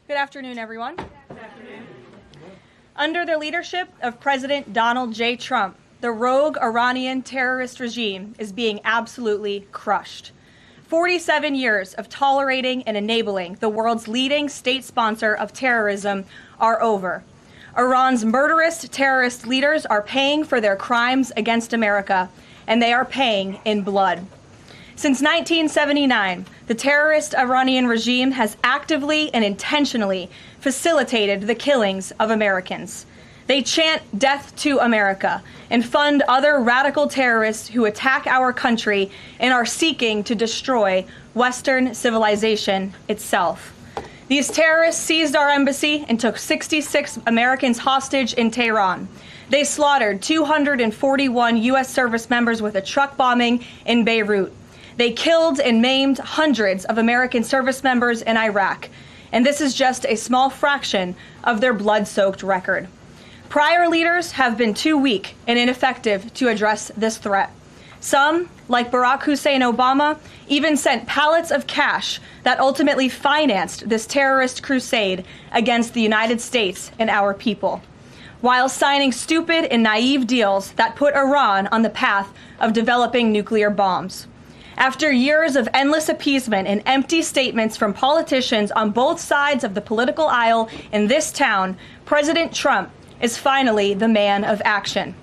Good afternoon, everyone. Good afternoon. Under the leadership of President Donald J. Trump, the rogue Iranian terrorist regime is being absolutely crushed. 47 years of tolerating and enabling the world's leading state sponsor of terrorism are over. Iran's murderous terrorist leaders are paying for their crimes against America, and they are paying in blood. Since 1979, the terrorist Iranian regime has actively and intentionally facilitated the killings of Americans. They chant death to America and fund other radical terrorists who attack our country and are seeking to destroy Western civilization itself. These terrorists seized our embassy and took 66 Americans hostage in Tehran. They slaughtered 241 U.S. service members with a truck bombing in Beirut. They killed and maimed hundreds of American service members in Iraq, and this is just a small fraction of their blood-soaked record. Prior leaders have been too weak and ineffective to address this threat. Some, like Barack Hussein Obama, even sent pallets of cash that ultimately financed this terrorist crusade against the United States and our people, while signing stupid and naive deals that put Iran on the path of developing nuclear bombs. After years of endless appeasement and empty statements from politicians on both sides of the political aisle in this town, President Trump is finally the man of action.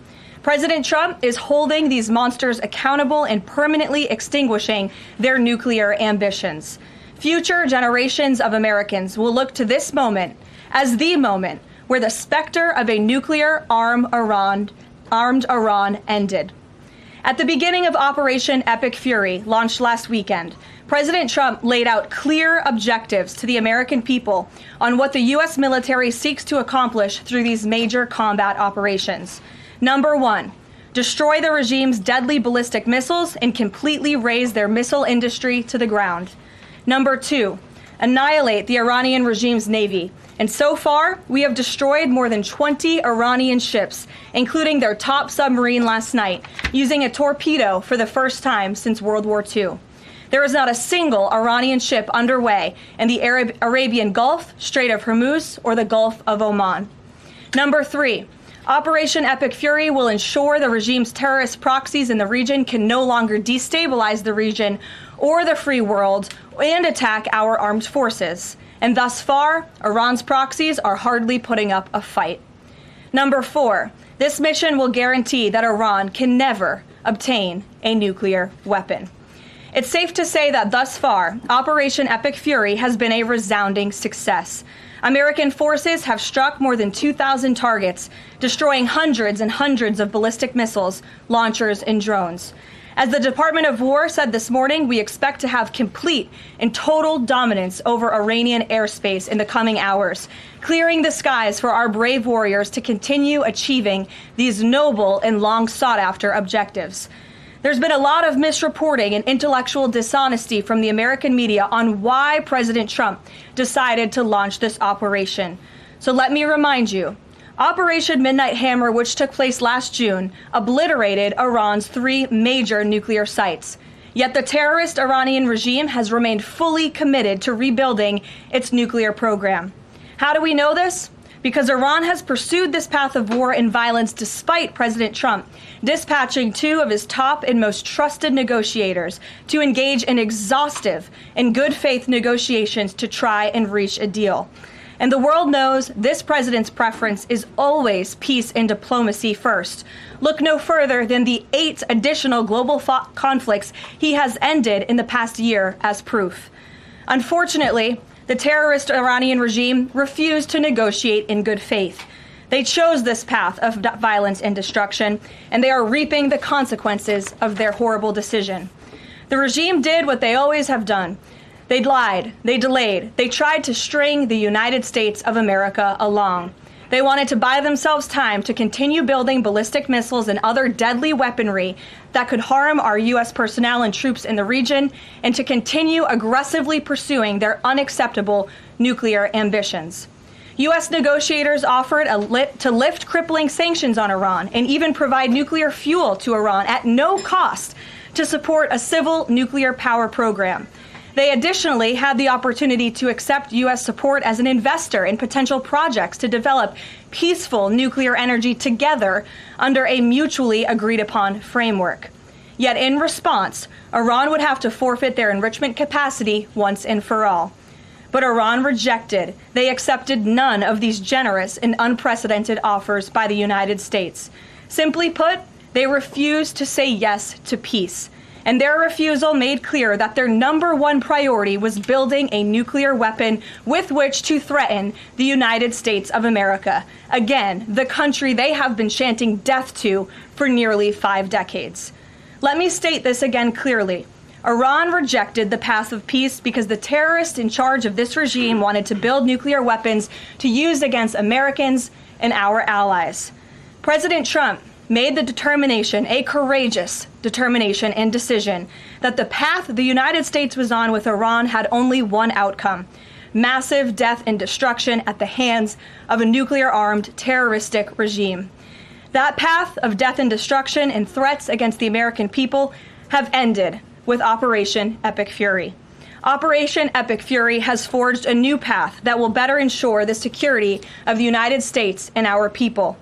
President Trump is holding these monsters accountable and permanently extinguishing their nuclear ambitions. Future generations of Americans will look to this moment as the moment where the specter of a nuclear armed Iran ended. At the beginning of Operation Epic Fury, launched last weekend, President Trump laid out clear objectives to the American people on what the U.S. military seeks to accomplish through these major combat operations. Number one, destroy the regime's deadly ballistic missiles and completely raze their missile industry to the ground. Number two, annihilate the Iranian regime's navy. And so far, we have destroyed more than 20 Iranian ships, including their top submarine last night, using a torpedo for the first time since World War II. There is not a single Iranian ship underway in the Arabian Gulf, Strait of Hormuz, or the Gulf of Oman. Number three, Operation Epic Fury will ensure the regime's terrorist proxies in the region can no longer destabilize the region or the free world and attack our armed forces. And thus far, Iran's proxies are hardly putting up a fight. Number four, this mission will guarantee that Iran can never obtain a nuclear weapon. It's safe to say that thus far, Operation Epic Fury has been a resounding success. American forces have struck more than 2,000 targets, destroying hundreds and hundreds of ballistic missiles, launchers, and drones. As the Department of War said this morning, we expect to have complete and total dominance over Iranian airspace in the coming hours, clearing the skies for our brave warriors to continue achieving these noble and long sought-after objectives. There's been a lot of misreporting and intellectual dishonesty from the American media on why President Trump decided to launch this operation. So let me remind you, Operation Midnight Hammer, which took place last June, obliterated Iran's 3 major nuclear sites. Yet the terrorist Iranian regime has remained fully committed to rebuilding its nuclear program. How do we know this? Because Iran has pursued this path of war and violence despite President Trump dispatching 2 of his top and most trusted negotiators to engage in exhaustive and good faith negotiations to try and reach a deal. And the world knows this president's preference is always peace and diplomacy first. Look no further than the 8 additional global conflicts he has ended in the past year as proof. Unfortunately, the terrorist Iranian regime refused to negotiate in good faith. They chose this path of violence and destruction, and they are reaping the consequences of their horrible decision. The regime did what they always have done. They lied, they delayed, they tried to string the United States of America along. They wanted to buy themselves time to continue building ballistic missiles and other deadly weaponry that could harm our U.S. personnel and troops in the region, and to continue aggressively pursuing their unacceptable nuclear ambitions. U.S. negotiators offered to lift crippling sanctions on Iran and even provide nuclear fuel to Iran at no cost to support a civil nuclear power program. They additionally had the opportunity to accept U.S. support as an investor in potential projects to develop peaceful nuclear energy together under a mutually agreed upon framework. Yet in response, Iran would have to forfeit their enrichment capacity once and for all. But Iran rejected. They accepted none of these generous and unprecedented offers by the United States. Simply put, they refused to say yes to peace. And their refusal made clear that their number one priority was building a nuclear weapon with which to threaten the United States of America. Again, the country they have been chanting death to for nearly 5 decades. Let me state this again clearly. Iran rejected the path of peace because the terrorists in charge of this regime wanted to build nuclear weapons to use against Americans and our allies. President Trump made the determination, a courageous determination and decision, that the path the United States was on with Iran had only one outcome: massive death and destruction at the hands of a nuclear-armed terroristic regime. That path of death and destruction and threats against the American people have ended with Operation Epic Fury. Operation Epic Fury has forged a new path that will better ensure the security of the United States and our people.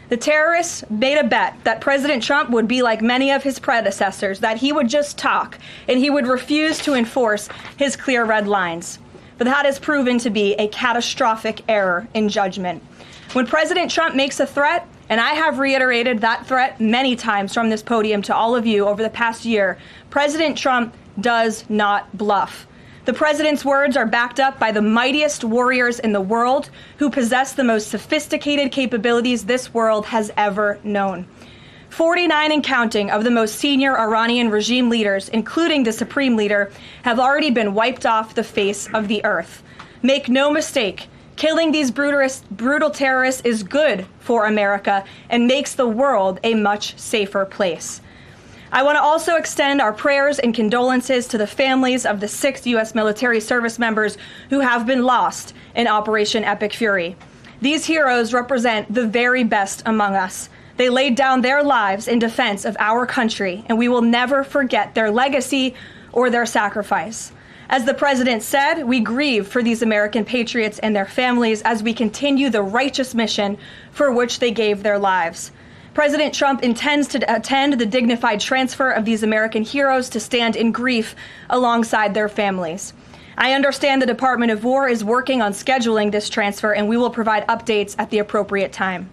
The terrorists made a bet that President Trump would be like many of his predecessors, that he would just talk and he would refuse to enforce his clear red lines. But that has proven to be a catastrophic error in judgment. When President Trump makes a threat, and I have reiterated that threat many times from this podium to all of you over the past year, President Trump does not bluff. The president's words are backed up by the mightiest warriors in the world who possess the most sophisticated capabilities this world has ever known. 49 and counting of the most senior Iranian regime leaders, including the supreme leader, have already been wiped off the face of the earth. Make no mistake, killing these brutal terrorists is good for America and makes the world a much safer place. I want to also extend our prayers and condolences to the families of the 6 U.S. military service members who have been lost in Operation Epic Fury. These heroes represent the very best among us. They laid down their lives in defense of our country, and we will never forget their legacy or their sacrifice. As the president said, we grieve for these American patriots and their families as we continue the righteous mission for which they gave their lives. President Trump intends to attend the dignified transfer of these American heroes to stand in grief alongside their families. I understand the Department of War is working on scheduling this transfer, and we will provide updates at the appropriate time.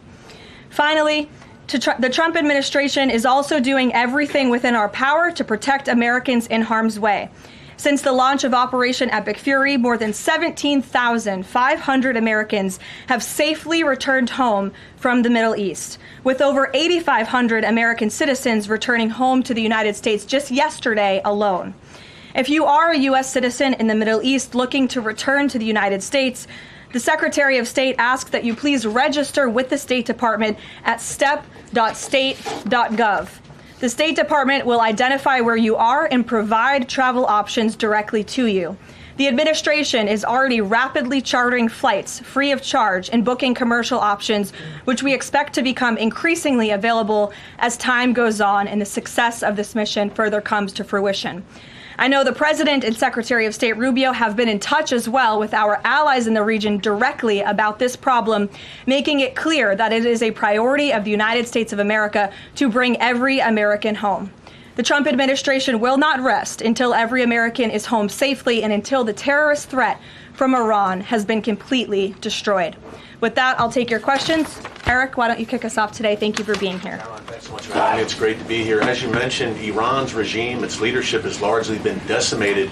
Finally, the Trump administration is also doing everything within our power to protect Americans in harm's way. Since the launch of Operation Epic Fury, more than 17,500 Americans have safely returned home from the Middle East, with over 8,500 American citizens returning home to the United States just yesterday alone. If you are a U.S. citizen in the Middle East looking to return to the United States, the Secretary of State asks that you please register with the State Department at step.state.gov. The State Department will identify where you are and provide travel options directly to you. The administration is already rapidly chartering flights free of charge and booking commercial options, which we expect to become increasingly available as time goes on and the success of this mission further comes to fruition. I know the President and Secretary of State Rubio have been in touch as well with our allies in the region directly about this problem, making it clear that it is a priority of the United States of America to bring every American home. The Trump administration will not rest until every American is home safely and until the terrorist threat from Iran has been completely destroyed. With that, I'll take your questions. Eric, why don't you kick us off today? Thank you for being here. Karoline, thanks so much for having me. It's great to be here. As you mentioned, Iran's regime, its leadership has largely been decimated.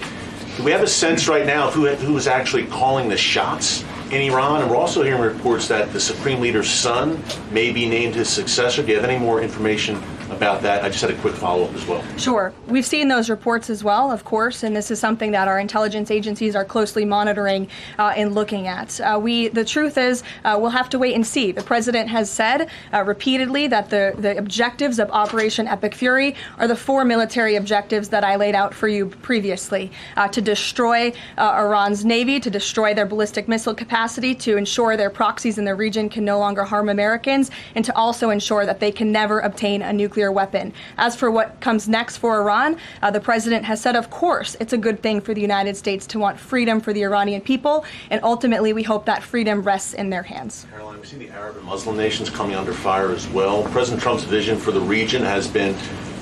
Do we have a sense right now of who is actually calling the shots in Iran? And we're also hearing reports that the Supreme Leader's son may be named his successor. Do you have any more information about that? I just had a quick follow-up as well. Sure. We've seen those reports as well, of course, and this is something that our intelligence agencies are closely monitoring and looking at. The truth is, we'll have to wait and see. The president has said repeatedly that the objectives of Operation Epic Fury are the 4 military objectives that I laid out for you previously: to destroy Iran's navy, to destroy their ballistic missile capacity, to ensure their proxies in the region can no longer harm Americans, and to also ensure that they can never obtain a nuclear nuclear weapon. As for what comes next for Iran, the president has said, of course, it's a good thing for the United States to want freedom for the Iranian people, and ultimately we hope that freedom rests in their hands. Karoline, we see the Arab and Muslim nations coming under fire as well. President Trump's vision for the region has been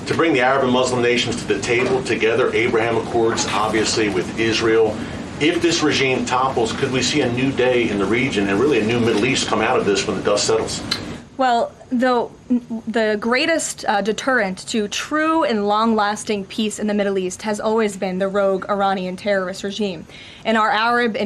to bring the Arab and Muslim nations to the table together, Abraham Accords, obviously, with Israel. If this regime topples, could we see a new day in the region and really a new Middle East come out of this when the dust settles? Well, the greatest deterrent to true and long-lasting peace in the Middle East has always been the rogue Iranian terrorist regime. And our Arab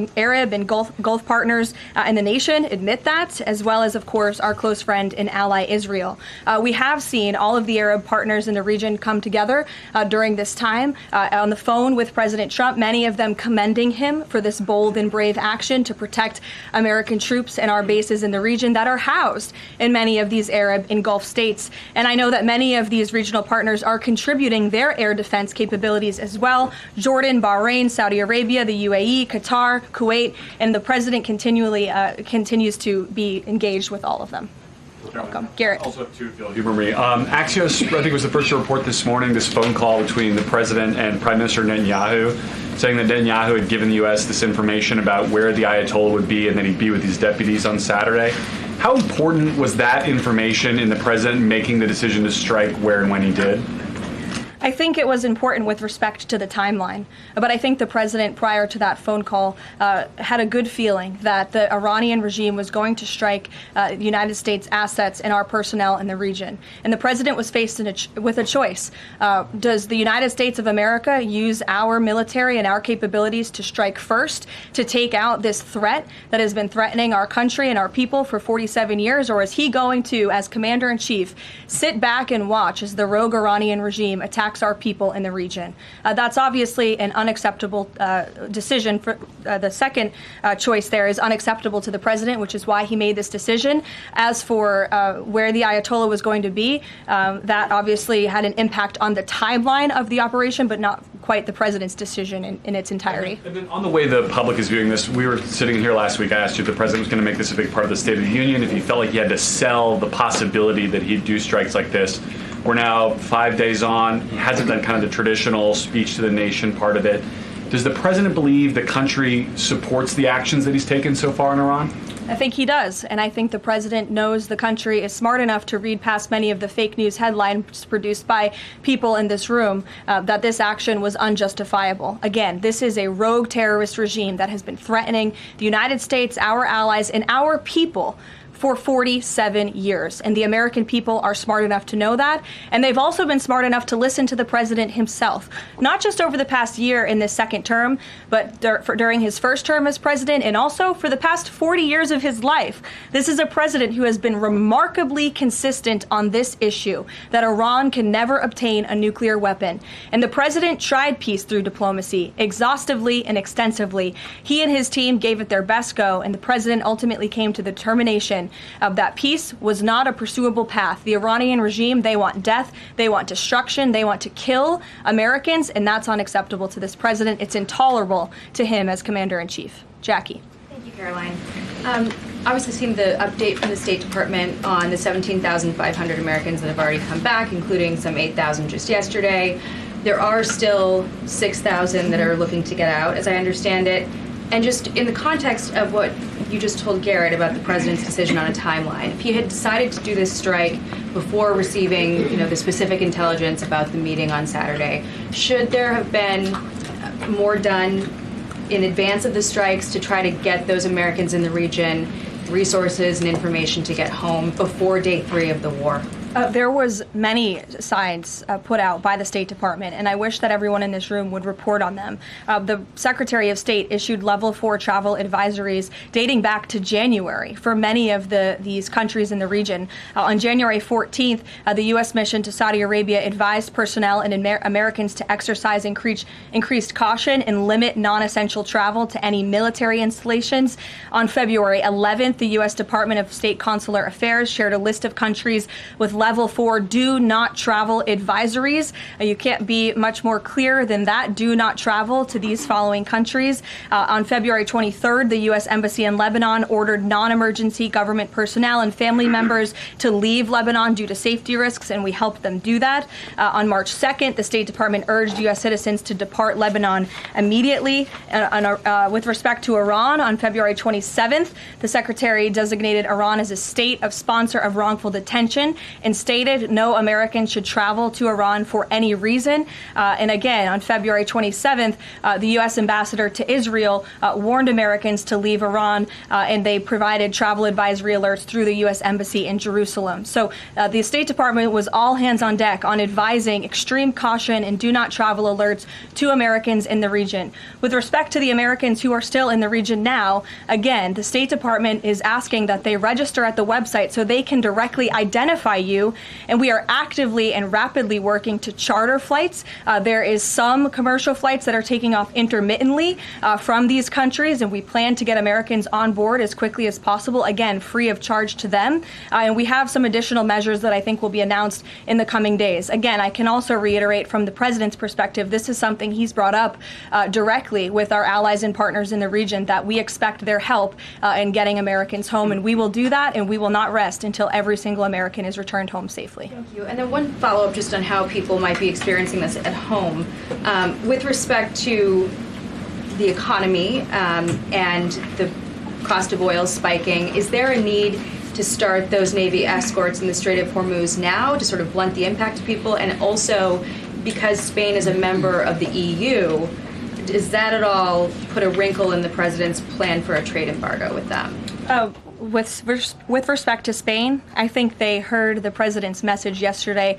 and Gulf partners in the nation admit that, as well as, of course, our close friend and ally Israel. We have seen all of the Arab partners in the region come together during this time on the phone with President Trump, many of them commending him for this bold and brave action to protect American troops and our bases in the region that are housed in many of these Arab and Gulf states. And I know that many of these regional partners are contributing their air defense capabilities as well. Jordan, Bahrain, Saudi Arabia, the UAE, Qatar, Kuwait, and the president continues to be engaged with all of them. Welcome. Garrett. Also have two, if you'll humor me. Axios, I think, was the first to report this morning this phone call between the president and Prime Minister Netanyahu, saying that Netanyahu had given the U.S. this information about where the Ayatollah would be and that he'd be with his deputies on Saturday. How important was that information in the president making the decision to strike where and when he did? I think it was important with respect to the timeline, but I think the president, prior to that phone call, had a good feeling that the Iranian regime was going to strike the United States assets and our personnel in the region. And the president was faced with a choice. Does the United States of America use our military and our capabilities to strike first, to take out this threat that has been threatening our country and our people for 47 years, or is he going to, as commander-in-chief, sit back and watch as the rogue Iranian regime attacks our people in the region? That's obviously an unacceptable decision. For the second choice there is unacceptable to the president, which is why he made this decision. As for where the Ayatollah was going to be, that obviously had an impact on the timeline of the operation, but not quite the president's decision in its entirety. And then on the way the public is viewing this, we were sitting here last week. I asked you if the president was going to make this a big part of the State of the Union, if he felt like he had to sell the possibility that he'd do strikes like this. We're now 5 days on. He hasn't done kind of the traditional speech to the nation part of it. Does the president believe the country supports the actions that he's taken so far in Iran? I think he does, and I think the president knows the country is smart enough to read past many of the fake news headlines produced by people in this room that this action was unjustifiable. Again, this is a rogue terrorist regime that has been threatening the United States, our allies, and our people for 47 years. And the American people are smart enough to know that. And they've also been smart enough to listen to the president himself, not just over the past year in this second term, but during his first term as president, and also for the past 40 years of his life. This is a president who has been remarkably consistent on this issue, that Iran can never obtain a nuclear weapon. And the president tried peace through diplomacy, exhaustively and extensively. He and his team gave it their best go, and the president ultimately came to the determination of that peace was not a pursuable path. The Iranian regime, they want death, they want destruction, they want to kill Americans, and that's unacceptable to this president. It's intolerable to him as commander-in-chief. Jackie. Thank you, Caroline. Obviously seen the update from the State Department on the 17,500 Americans that have already come back, including some 8,000 just yesterday. There are still 6,000 that are looking to get out, as I understand it. And just in the context of what you just told Garrett about the president's decision on a timeline, if he had decided to do this strike before receiving, the specific intelligence about the meeting on Saturday, should there have been more done in advance of the strikes to try to get those Americans in the region resources and information to get home before day 3 of the war? There was many signs put out by the State Department, and I wish that everyone in this room would report on them. The Secretary of State issued level 4 travel advisories dating back to January for many of these countries in the region. On January 14th, the U.S. mission to Saudi Arabia advised personnel and Americans to exercise increased caution and limit non-essential travel to any military installations. On February 11th, the U.S. Department of State Consular Affairs shared a list of countries with level 4 do not travel advisories. You can't be much more clear than that. Do not travel to these following countries. On February 23rd, the U.S. Embassy in Lebanon ordered non-emergency government personnel and family members to leave Lebanon due to safety risks, and we helped them do that. On March 2nd, the State Department urged U.S. citizens to depart Lebanon immediately. With respect to Iran, on February 27th, the Secretary designated Iran as a state of sponsor of wrongful detention and stated no American should travel to Iran for any reason. And again, on February 27th, the U.S. ambassador to Israel warned Americans to leave Iran, and they provided travel advisory alerts through the U.S. Embassy in Jerusalem. So the State Department was all hands on deck on advising extreme caution and do not travel alerts to Americans in the region. With respect to the Americans who are still in the region now, again, the State Department is asking that they register at the website so they can directly identify you, and we are actively and rapidly working to charter flights. There is some commercial flights that are taking off intermittently from these countries, and we plan to get Americans on board as quickly as possible, again, free of charge to them. And we have some additional measures that I think will be announced in the coming days. Again, I can also reiterate from the President's perspective, this is something he's brought up directly with our allies and partners in the region, that we expect their help in getting Americans home, and we will do that, and we will not rest until every single American is returned home safely. Thank you. And then one follow-up just on how people might be experiencing this at home. With respect to the economy and the cost of oil spiking, is there a need to start those Navy escorts in the Strait of Hormuz now to sort of blunt the impact to people? And also, because Spain is a member of the EU, does that at all put a wrinkle in the President's plan for a trade embargo with them? With respect to Spain, I think they heard the President's message yesterday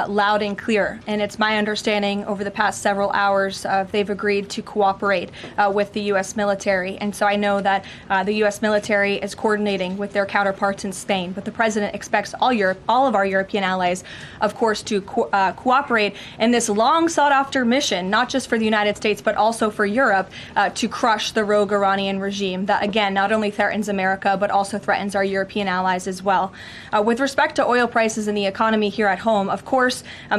loud and clear. And it's my understanding over the past several hours they've agreed to cooperate with the U.S. military. And so I know that the U.S. military is coordinating with their counterparts in Spain. But the President expects all of our European allies, of course, to cooperate in this long sought after mission, not just for the United States, but also for Europe, to crush the rogue Iranian regime that, again, not only threatens America, but also threatens our European allies as well. With respect to oil prices and the economy here at home, of course,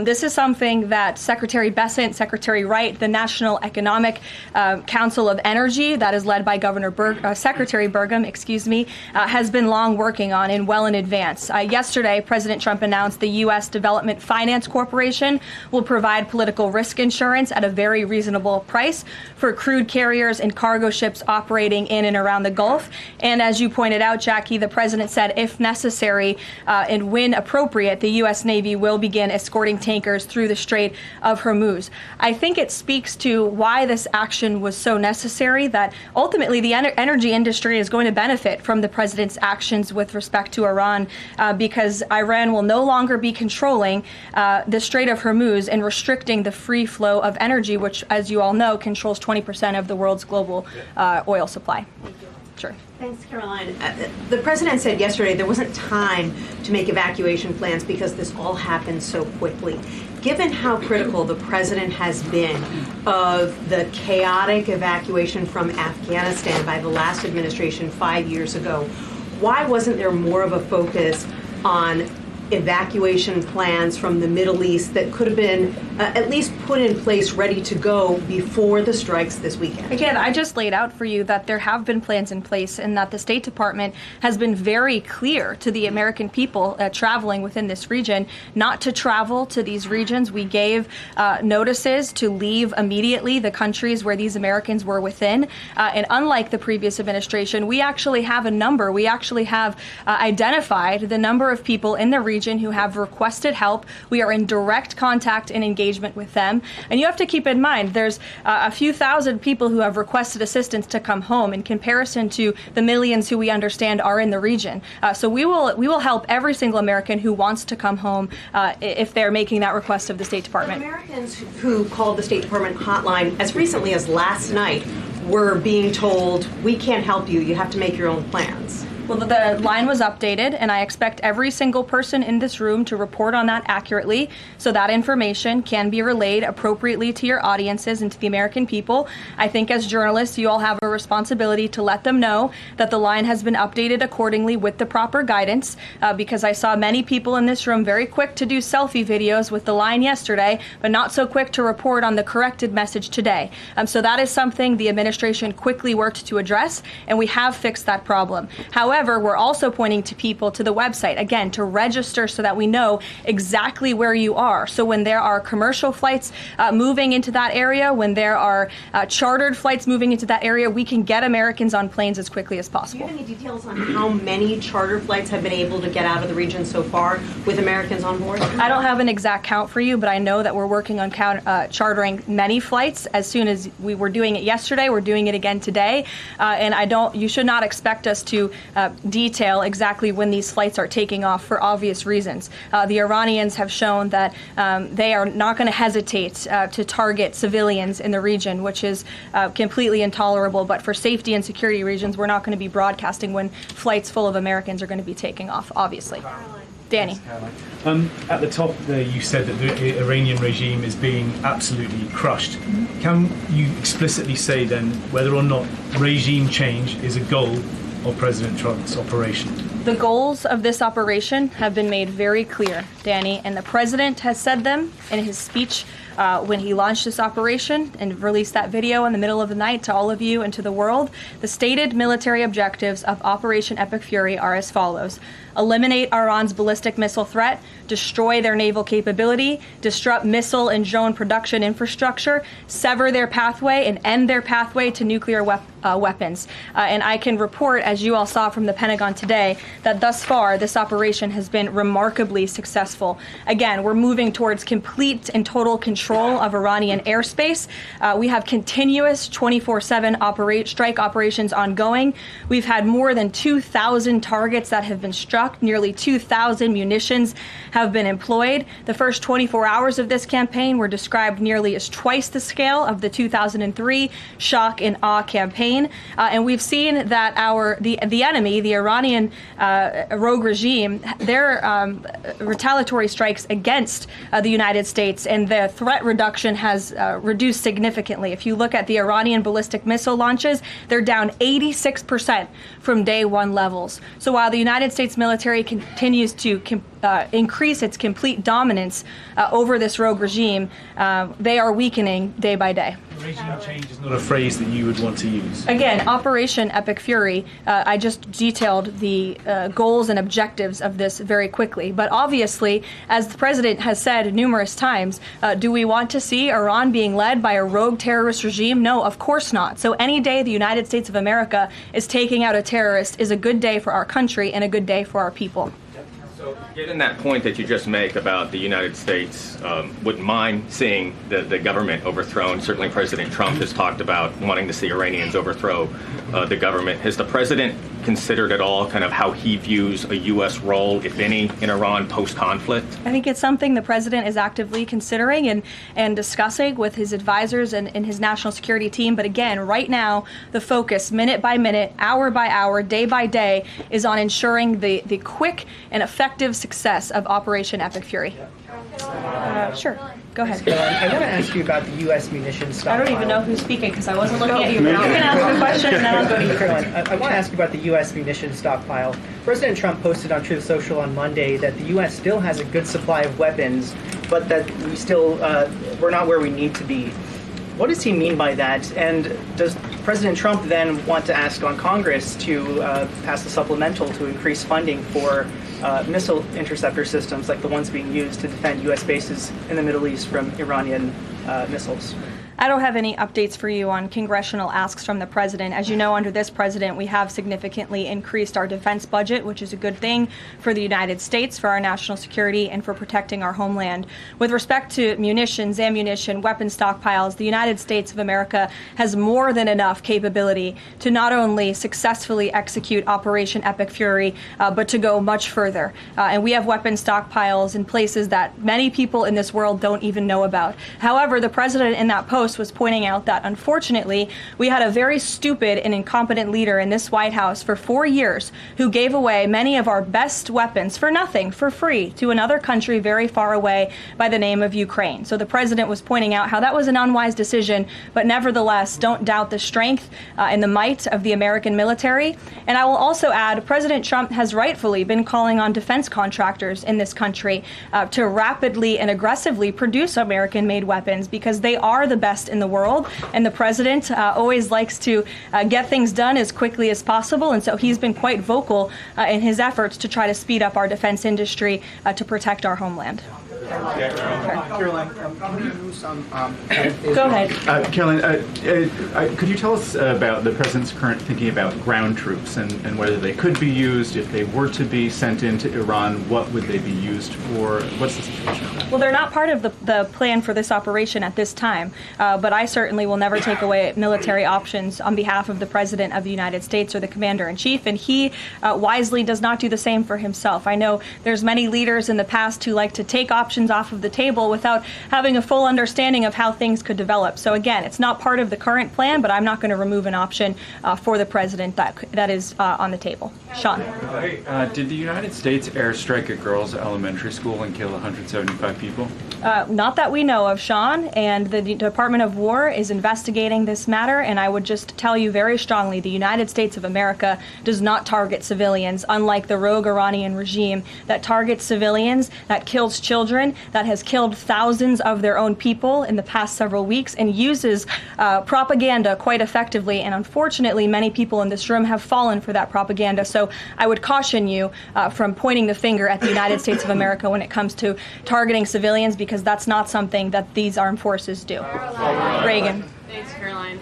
this is something that Secretary Bessent, Secretary Wright, the National Economic Council of Energy, that is led by Secretary Burgum, has been long working on and well in advance. Yesterday, President Trump announced the U.S. Development Finance Corporation will provide political risk insurance at a very reasonable price for crude carriers and cargo ships operating in and around the Gulf. And as you pointed out, Jackie, the President said if necessary and when appropriate, the U.S. Navy will begin escorting tankers through the Strait of Hormuz. I think it speaks to why this action was so necessary, that ultimately the energy industry is going to benefit from the President's actions with respect to Iran, because Iran will no longer be controlling the Strait of Hormuz and restricting the free flow of energy, which, as you all know, controls 20% of the world's global oil supply. Sure. Thanks, Karoline. The President said yesterday there wasn't time to make evacuation plans because this all happened so quickly. Given how critical the President has been of the chaotic evacuation from Afghanistan by the last administration 5 years ago, why wasn't there more of a focus on evacuation plans from the Middle East that could have been at least put in place, ready to go before the strikes this weekend? Again, I just laid out for you that there have been plans in place and that the State Department has been very clear to the American people traveling within this region not to travel to these regions. We gave notices to leave immediately the countries where these Americans were within. And unlike the previous administration, we actually have a number. We actually have identified the number of people in the region who have requested help. We are in direct contact and engagement with them. And you have to keep in mind, there's a few thousand people who have requested assistance to come home in comparison to the millions who we understand are in the region. So we will help every single American who wants to come home if they're making that request of the State Department. But Americans who called the State Department hotline as recently as last night were being told, we can't help you, you have to make your own plans. Well, the line was updated, and I expect every single person in this room to report on that accurately, so that information can be relayed appropriately to your audiences and to the American people. I think as journalists, you all have a responsibility to let them know that the line has been updated accordingly with the proper guidance, because I saw many people in this room very quick to do selfie videos with the line yesterday, but not so quick to report on the corrected message today. So that is something the administration quickly worked to address, and we have fixed that problem. However, we're also pointing to people to the website, again, to register so that we know exactly where you are. So when there are commercial flights moving into that area, when there are chartered flights moving into that area, we can get Americans on planes as quickly as Do you possible. have any details on how many charter flights have been able to get out of the region so far with Americans on board? I don't have an exact count for you, but I know that we're working on chartering many flights. As soon as we were doing it yesterday, we're doing it again today. And you should not expect us to detail exactly when these flights are taking off for obvious reasons. The Iranians have shown that they are not going to hesitate to target civilians in the region, which is completely intolerable. But for safety and security reasons, we're not going to be broadcasting when flights full of Americans are going to be taking off, obviously. Danny. At the top there, you said that the Iranian regime is being absolutely crushed. Can you explicitly say then whether or not regime change is a goal of President Trump's operation? The goals of this operation have been made very clear, Danny, and the president has said them in his speech when he launched this operation and released that video in the middle of the night to all of you and to the world. The stated military objectives of Operation Epic Fury are as follows: eliminate Iran's ballistic missile threat, destroy their naval capability, disrupt missile and drone production infrastructure, sever their pathway, and end their pathway to nuclear weapons. And I can report, as you all saw from the Pentagon today, that thus far this operation has been remarkably successful. Again, we're moving towards complete and total control of Iranian airspace. We have continuous 24/7 strike operations ongoing. We've had more than 2,000 targets that have been struck. Nearly 2,000 munitions have been employed. The first 24 hours of this campaign were described nearly as twice the scale of the 2003 shock and awe campaign. And we've seen that the enemy, the Iranian rogue regime, their retaliatory strikes against the United States and the threat reduction has reduced significantly. If you look at the Iranian ballistic missile launches, they're down 86% from day one levels. So while the United States military continues to increase its complete dominance over this rogue regime, they are weakening day by day. Regime change is not a phrase that you would want to use. Again, Operation Epic Fury, I just detailed the goals and objectives of this very quickly. But obviously, as the president has said numerous times, do we want to see Iran being led by a rogue terrorist regime? No, of course not. So any day the United States of America is taking out a terrorist is a good day for our country and a good day for our people. So, given that point that you just make about the United States wouldn't mind seeing the government overthrown, certainly President Trump has talked about wanting to see Iranians overthrow the government. Has the president considered at all kind of how he views a U.S. role, if any, in Iran post-conflict? I think it's something the president is actively considering and discussing with his advisors and his national security team. But again, right now, the focus, minute by minute, hour by hour, day by day, is on ensuring the quick and effective success of Operation Epic Fury. Sure, go ahead. I want to ask you about the U.S. munitions I stockpile. don't even know who's speaking because I wasn't looking at you. But you can ask a question and then I'll go to you. Caroline, I want to ask you about the U.S. munitions stockpile. President Trump posted on Truth Social on Monday that the U.S. still has a good supply of weapons, but that we're not where we need to be. What does he mean by that? And does President Trump then want to ask on Congress to pass a supplemental to increase funding for missile interceptor systems like the ones being used to defend U.S. bases in the Middle East from Iranian missiles? I don't have any updates for you on congressional asks from the president. As you know, under this president, we have significantly increased our defense budget, which is a good thing for the United States, for our national security, and for protecting our homeland. With respect to munitions, ammunition, weapon stockpiles, the United States of America has more than enough capability to not only successfully execute Operation Epic Fury, but to go much further. And we have weapon stockpiles in places that many people in this world don't even know about. However, the president in that post Post was pointing out that, unfortunately, we had a very stupid and incompetent leader in this White House for 4 years who gave away many of our best weapons for nothing, for free, to another country very far away by the name of Ukraine. So the president was pointing out how that was an unwise decision, but nevertheless, don't doubt the strength and the might of the American military. And I will also add, President Trump has rightfully been calling on defense contractors in this country to rapidly and aggressively produce American-made weapons because they are the best in the world, and the president always likes to get things done as quickly as possible, and so he's been quite vocal in his efforts to try to speed up our defense industry to protect our homeland. Karoline, can we use some... Go ahead. Karoline, could you tell us about the president's current thinking about ground troops and whether they could be used? If they were to be sent into Iran, what would they be used for? What's the situation with that? Well, they're not part of the plan for this operation at this time, but I certainly will never take away military options on behalf of the President of the United States or the Commander-in-Chief, and he wisely does not do the same for himself. I know there's many leaders in the past who like to take options off of the table without having a full understanding of how things could develop. So again, it's not part of the current plan, but I'm not going to remove an option for the President that is on the table. Sean. Did the United States airstrike a girls' elementary school and kill 175 people? Not that we know of, Sean, and the Department of War is investigating this matter, and I would just tell you very strongly, the United States of America does not target civilians, unlike the rogue Iranian regime that targets civilians, that kills children, that has killed thousands of their own people in the past several weeks, and uses propaganda quite effectively, and unfortunately many people in this room have fallen for that propaganda. So I would caution you from pointing the finger at the United States of America when it comes to targeting civilians, because that's not something that these armed forces do. Reagan. Thanks, Caroline.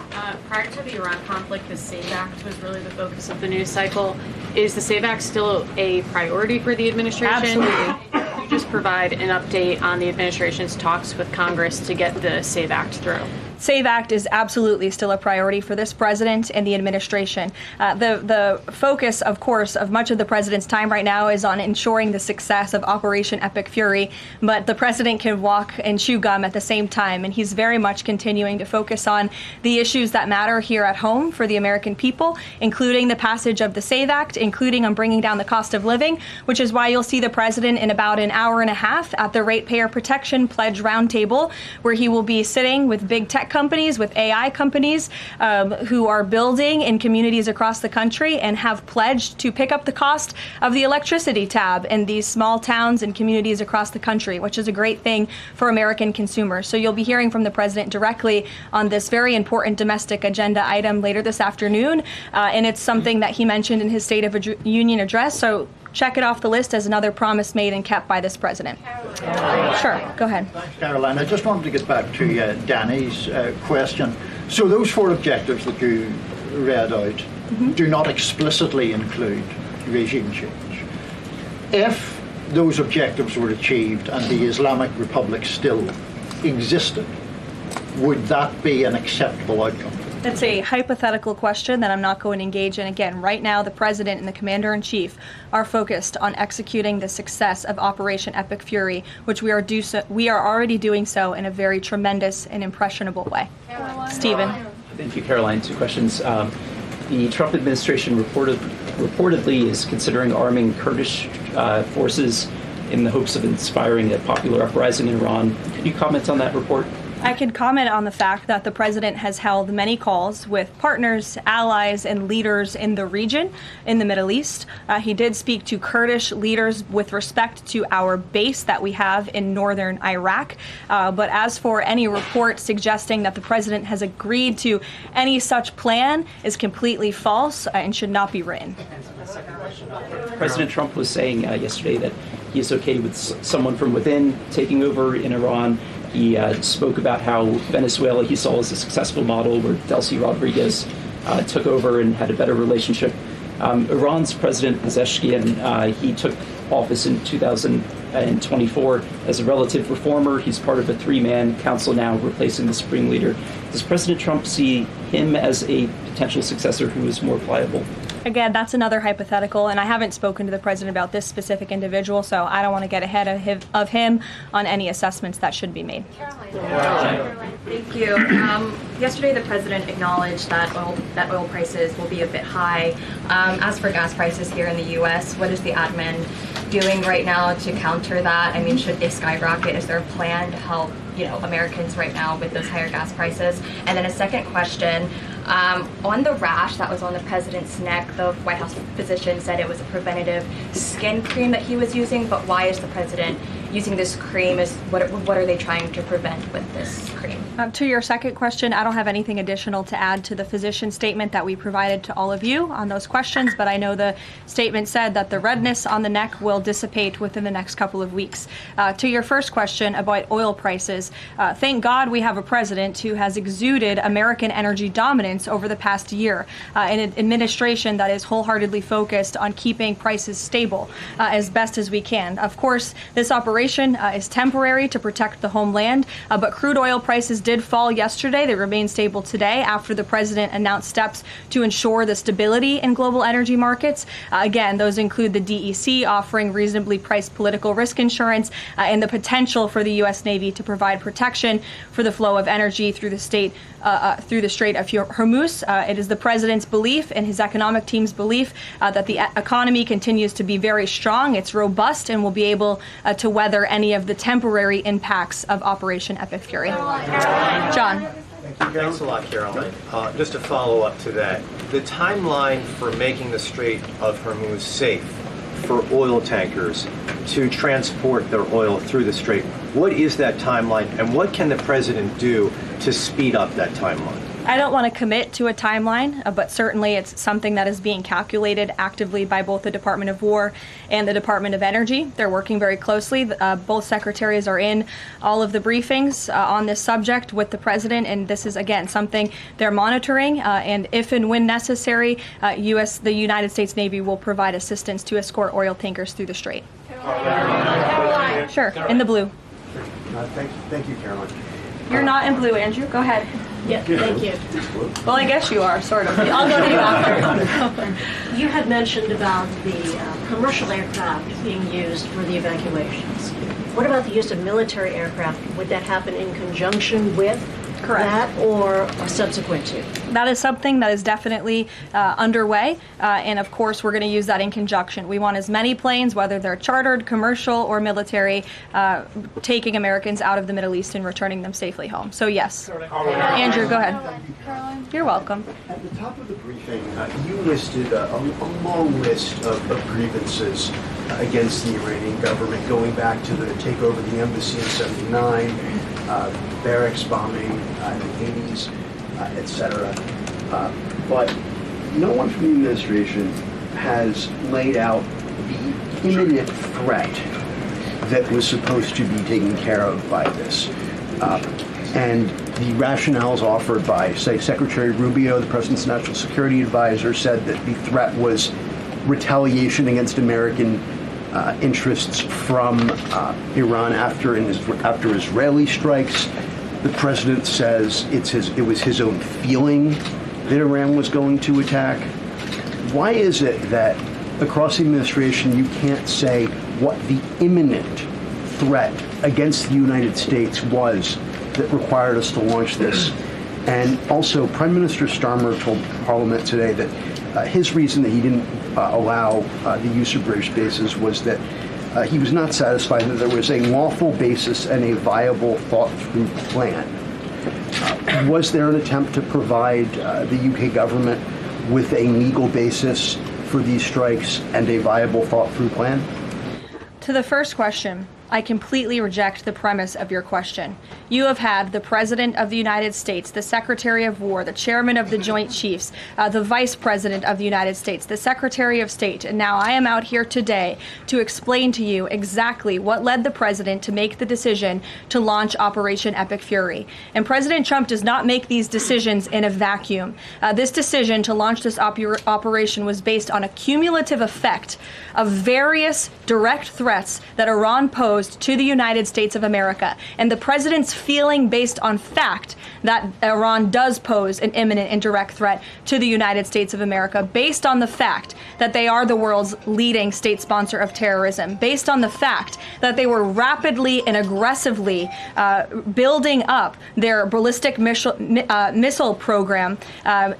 Prior to the Iran conflict, the SAVE Act was really the focus of the news cycle. Is the SAVE Act still a priority for the administration? Absolutely. Could you just provide an update on the administration's talks with Congress to get the SAVE Act through? SAVE Act is absolutely still a priority for this president and the administration. The focus, of course, of much of the president's time right now is on ensuring the success of Operation Epic Fury, but the president can walk and chew gum at the same time, and he's very much continuing to focus on the issues that matter here at home for the American people, including the passage of the SAVE Act, including on bringing down the cost of living, which is why you'll see the president in about an hour and a half at the Ratepayer Protection Pledge Roundtable, where he will be sitting with big tech companies, with AI companies who are building in communities across the country and have pledged to pick up the cost of the electricity tab in these small towns and communities across the country, which is a great thing for American consumers. So you'll be hearing from the president directly on this very important domestic agenda item later this afternoon, and it's something that he mentioned in his State of the Union address. So check it off the list as another promise made and kept by this president. Sure, go ahead. Thanks, Caroline. I just wanted to get back to Danny's question. So those 4 objectives that you read out do not explicitly include regime change. If those objectives were achieved and the Islamic Republic still existed, would that be an acceptable outcome? That's a hypothetical question that I'm not going to engage in. Again, right now, the president and the commander-in-chief are focused on executing the success of Operation Epic Fury, which we are already doing so in a very tremendous and impressionable way. Stephen. Thank you, Caroline. 2 questions. The Trump administration reportedly is considering arming Kurdish forces in the hopes of inspiring a popular uprising in Iran. Can you comment on that report? I can comment on the fact that the president has held many calls with partners, allies, and leaders in the region, in the Middle East. He did speak to Kurdish leaders with respect to our base that we have in northern Iraq. But as for any report suggesting that the president has agreed to any such plan is completely false and should not be written. President Trump was saying yesterday that he is okay with someone from within taking over in Iran. He spoke about how Venezuela he saw as a successful model where Delcy Rodriguez took over and had a better relationship. Iran's President Pezeshkian, he took office in 2024 as a relative reformer. He's part of a 3-man council now replacing the supreme leader. Does President Trump see him as a potential successor who is more pliable? Again, that's another hypothetical, and I haven't spoken to the president about this specific individual, so I don't want to get ahead of him on any assessments that should be made. Thank you. Yesterday, the president acknowledged that oil prices will be a bit high. As for gas prices here in the U.S., what is the admin doing right now to counter that? I mean, should they skyrocket? Is there a plan to help, Americans right now with those higher gas prices? And then a second question. On the rash that was on the president's neck, the White House physician said it was a preventative skin cream that he was using, but why is the president using this cream? What are they trying to prevent with this cream? To your second question, I don't have anything additional to add to the physician statement that we provided to all of you on those questions, but I know the statement said that the redness on the neck will dissipate within the next couple of weeks. To your first question about oil prices, thank God we have a president who has exuded American energy dominance over the past year, an administration that is wholeheartedly focused on keeping prices stable as best as we can. Of course, this operation is temporary to protect the homeland, but crude oil prices did fall yesterday. They remain stable today after the president announced steps to ensure the stability in global energy markets. Again, those include the DEC offering reasonably priced political risk insurance and the potential for the U.S. Navy to provide protection for the flow of energy through the Strait of Hormuz. It is the president's belief and his economic team's belief that the economy continues to be very strong. It's robust and will be able to weather any of the temporary impacts of Operation Epic Fury. John. Thanks a lot, Caroline. Just to follow up to that, the timeline for making the Strait of Hormuz safe for oil tankers to transport their oil through the strait, what is that timeline, and what can the president do to speed up that timeline? I don't want to commit to a timeline, but certainly it's something that is being calculated actively by both the Department of War and the Department of Energy. They're working very closely. Both secretaries are in all of the briefings on this subject with the president, and this is, again, something they're monitoring. And if and when necessary, the United States Navy will provide assistance to escort oil tankers through the strait. Caroline. Sure, in the blue. Thank you, Caroline. You're not in blue, Andrew. Go ahead. Yeah, thank you. Well, I guess you are, sort of. I'll go to you after. You had mentioned about the commercial aircraft being used for the evacuations. What about the use of military aircraft? Would that happen in conjunction with that or subsequent to? That is something that is definitely underway, and of course we're going to use that in conjunction. We want as many planes, whether they're chartered, commercial, or military, taking Americans out of the Middle East and returning them safely home. So yes. Andrew, go ahead. You're welcome. At the top of the briefing, you listed a long list of grievances against the Iranian government, going back to the takeover of the embassy in '79, barracks bombing in the 80s, etc. But no one from the administration has laid out the imminent threat that was supposed to be taken care of by this. And the rationales offered by, say, Secretary Rubio, the president's national security advisor, said that the threat was retaliation against American interests from Iran after Israeli strikes. The president says it was his own feeling that Iran was going to attack. Why is it that across the administration you can't say what the imminent threat against the United States was that required us to launch this? And also, Prime Minister Starmer told Parliament today that his reason that he didn't allow the use of British bases was that he was not satisfied that there was a lawful basis and a viable, thought-through plan. Was there an attempt to provide the UK government with a legal basis for these strikes and a viable, thought-through plan? To the first question, I completely reject the premise of your question. You have had the President of the United States, the Secretary of War, the Chairman of the Joint Chiefs, the Vice President of the United States, the Secretary of State, and now I am out here today to explain to you exactly what led the President to make the decision to launch Operation Epic Fury. And President Trump does not make these decisions in a vacuum. This decision to launch this operation was based on a cumulative effect of various direct threats that Iran posed posed to the United States of America, and the president's feeling based on fact that Iran does pose an imminent and direct threat to the United States of America, based on the fact that they are the world's leading state sponsor of terrorism, based on the fact that they were rapidly and aggressively building up their ballistic missile program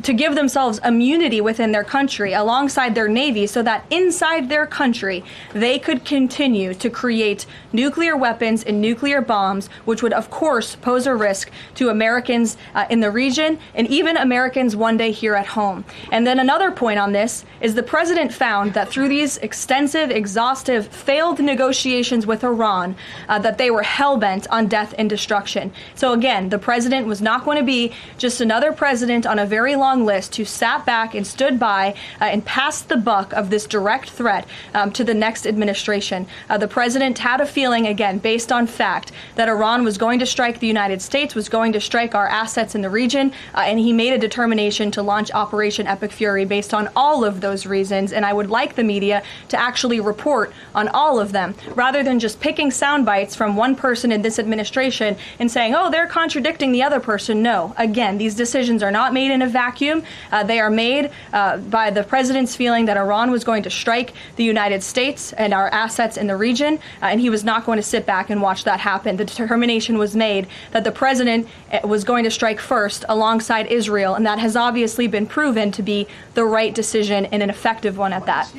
to give themselves immunity within their country alongside their navy, so that inside their country they could continue to create nuclear weapons and nuclear bombs, which would of course pose a risk to Americans in the region and even Americans one day here at home. And then another point on this is the president found that through these extensive, exhaustive, failed negotiations with Iran, that they were hell-bent on death and destruction. So again, the president was not going to be just another president on a very long list who sat back and stood by and passed the buck of this direct threat to the next administration. The president had a feeling, again, based on fact, that Iran was going to strike the United States, was going to strike our assets in the region, and he made a determination to launch Operation Epic Fury based on all of those reasons. And I would like the media to actually report on all of them, rather than just picking sound bites from one person in this administration and saying, oh, they're contradicting the other person. No, again, these decisions are not made in a vacuum. They are made by the president's feeling that Iran was going to strike the United States and our assets in the region, and he was not going to sit back and watch that happen. The determination was made that the president was going to strike first alongside Israel, and that has obviously been proven to be the right decision and an effective one at that.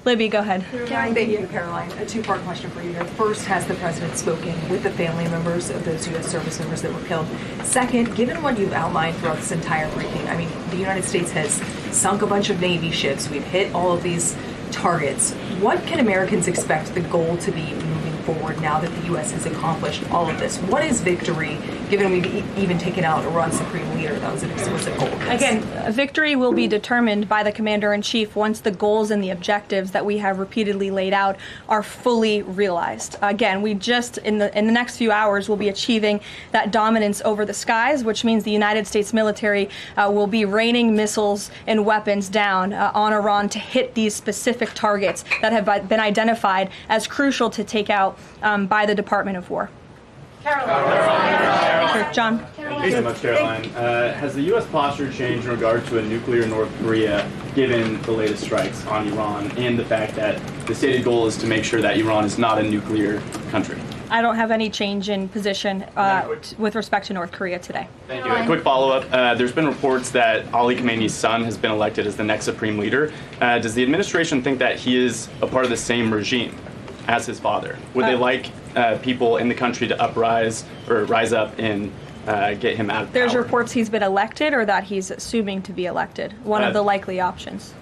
Libby, go ahead. Thank you, Caroline. A two-part question for you here. First, has the president spoken with the family members of those U.S. service members that were killed? Second, given what you've outlined throughout this entire briefing, I mean, the United States has sunk a bunch of Navy ships. We've hit all of these targets. What can Americans expect the goal to be moving forward now that the U.S. has accomplished all of this? What is victory, given we've even taken out Iran's supreme leader? That was an explicit goal. Again, victory will be determined by the commander-in-chief once the goals and the objectives that we have repeatedly laid out are fully realized. Again, we just, in the next few hours, will be achieving that dominance over the skies, which means the United States military will be raining missiles and weapons down on Iran to hit these specific targets that have been identified as crucial to take out by the Department of War. Caroline. John. Thank you so much, Caroline. Has the U.S. posture changed in regard to a nuclear North Korea, given the latest strikes on Iran and the fact that the stated goal is to make sure that Iran is not a nuclear country? I don't have any change in position with respect to North Korea today. Thank you. A quick follow-up. There's been reports that Ali Khamenei's son has been elected as the next supreme leader. Does the administration think that he is a part of the same regime as his father? Would they like people in the country to rise up and get him out of power? There's reports he's been elected, or that he's assuming to be elected. One of the likely options.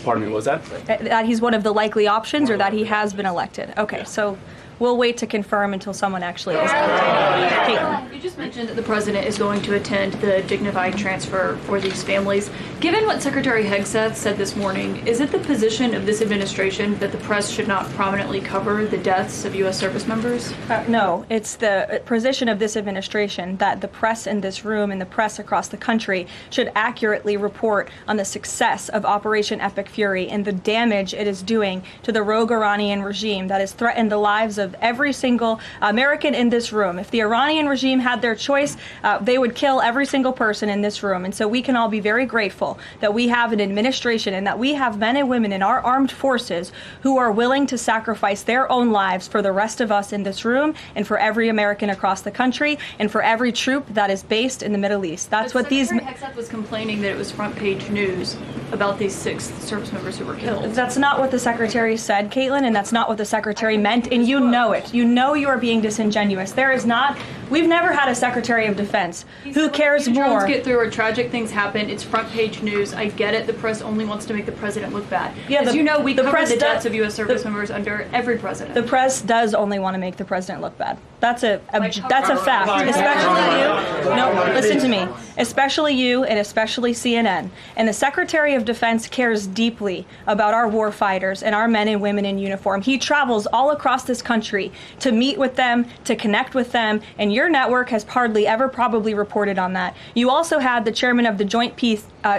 Pardon me, what was that? That he's one of the likely options, or that he has been elected. Okay, yeah. So we'll wait to confirm until someone actually is elected. Caitlin. You just mentioned that the president is going to attend the dignified transfer for these families. Given what Secretary Hegseth said this morning, is it the position of this administration that the press should not prominently cover the deaths of U.S. service members? No, it's the position of this administration that the press in this room and the press across the country should accurately report on the success of Operation Epic Fury and the damage it is doing to the rogue Iranian regime that has threatened the lives of every single American in this room. If the Iranian regime had their choice, they would kill every single person in this room. And so we can all be very grateful that we have an administration and that we have men and women in our armed forces who are willing to sacrifice their own lives for the rest of us in this room and for every American across the country and for every troop that is based in the Middle East. That's what these... Secretary Hegseth was complaining that it was front page news about these 6 service members who were killed. That's not what the Secretary said, Caitlin, and that's not what the Secretary meant, and you know it. You know you are being disingenuous. There is not... We've never had a Secretary of Defense who cares more... Drones get through or tragic things happen, it's front page news. I get it, the press only wants to make the president look bad. Yeah, as you know, we cover the deaths of U.S. service members under every president. The press does only want to make the president look bad. That's a fact. Especially you. No, listen to me. Especially you and especially CNN. And the Secretary of Defense cares deeply about our war fighters and our men and women in uniform. He travels all across this country to meet with them, to connect with them, and your network has hardly ever probably reported on that. You also had the chairman of the Joint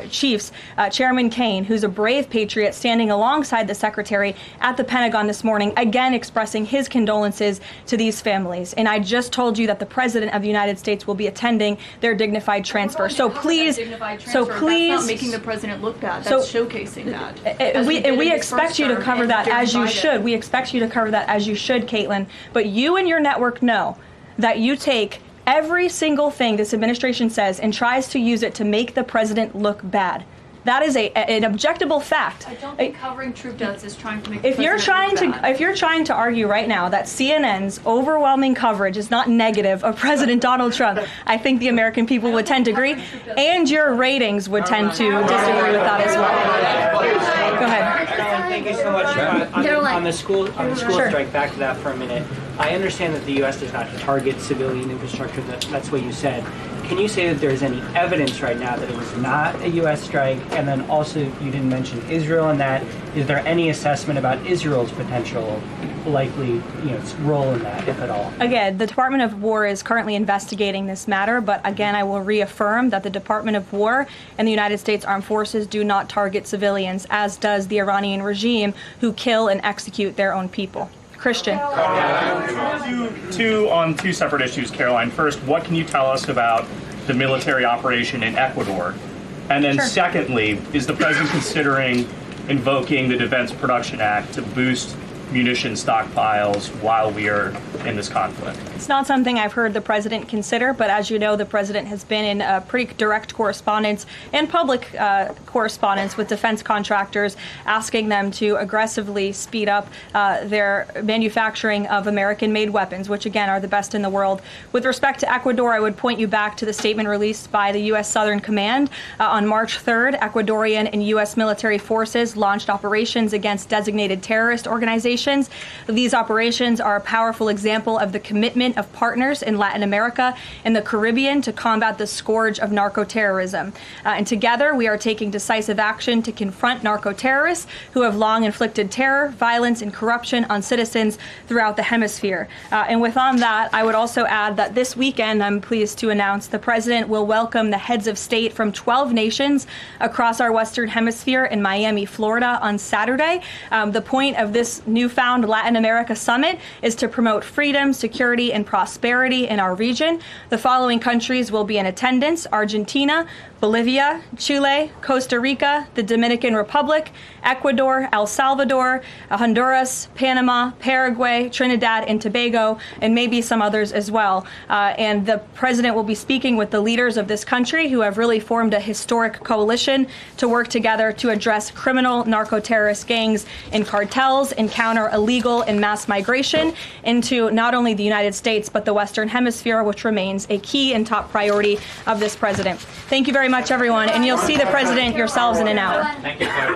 Chiefs, Chairman Kane, who's a brave patriot, standing alongside the Secretary at the Pentagon this morning, again expressing his condolences to these families. And I just told you that the President of the United States will be attending their dignified transfer. So please, That's not making the president look bad. That's showcasing that. We expect you to cover that as you should. We expect you to cover that as you should, Caitlin. But you and your network know that you take every single thing this administration says and tries to use it to make the president look bad. That is an objectable fact. I don't think covering troop deaths is trying to make If you're trying to argue right now that CNN's overwhelming coverage is not negative of President Donald Trump, I think the American people would tend to agree, and your ratings would tend to disagree with that as well. Go ahead. Thank you so much. On the school strike, back to that for a minute. I understand that the U.S. does not target civilian infrastructure. That's what you said. Can you say that there's any evidence right now that it was not a U.S. strike? And then also, you didn't mention Israel in that. Is there any assessment about Israel's potential likely role in that, if at all? Again, the Department of War is currently investigating this matter, but again, I will reaffirm that the Department of War and the United States Armed Forces do not target civilians, as does the Iranian regime, who kill and execute their own people. Christian. On two separate issues, Caroline. First, what can you tell us about the military operation in Ecuador? And then secondly, is the president considering invoking the Defense Production Act to boost munition stockpiles while we are in this conflict? It's not something I've heard the president consider, but as you know, the president has been in pretty direct correspondence and public correspondence with defense contractors, asking them to aggressively speed up their manufacturing of American-made weapons, which again are the best in the world. With respect to Ecuador, I would point you back to the statement released by the U.S. Southern Command. On March 3rd, Ecuadorian and U.S. military forces launched operations against designated terrorist organizations. These operations are a powerful example of the commitment of partners in Latin America and the Caribbean to combat the scourge of narco-terrorism. And together, we are taking decisive action to confront narco-terrorists who have long inflicted terror, violence, and corruption on citizens throughout the hemisphere. And with on that, I would also add that this weekend, I'm pleased to announce, the president will welcome the heads of state from 12 nations across our Western Hemisphere in Miami, Florida on Saturday. The point of this newfound Latin America summit is to promote freedom, security, and prosperity in our region. The following countries will be in attendance: Argentina, Bolivia, Chile, Costa Rica, the Dominican Republic, Ecuador, El Salvador, Honduras, Panama, Paraguay, Trinidad and Tobago, and maybe some others as well. And the president will be speaking with the leaders of this country, who have really formed a historic coalition to work together to address criminal narco-terrorist gangs and cartels and counter illegal and mass migration into not only the United States, but the Western Hemisphere, which remains a key and top priority of this president. Thank you very much, everyone, and you'll see the president yourselves in an hour. Thank you.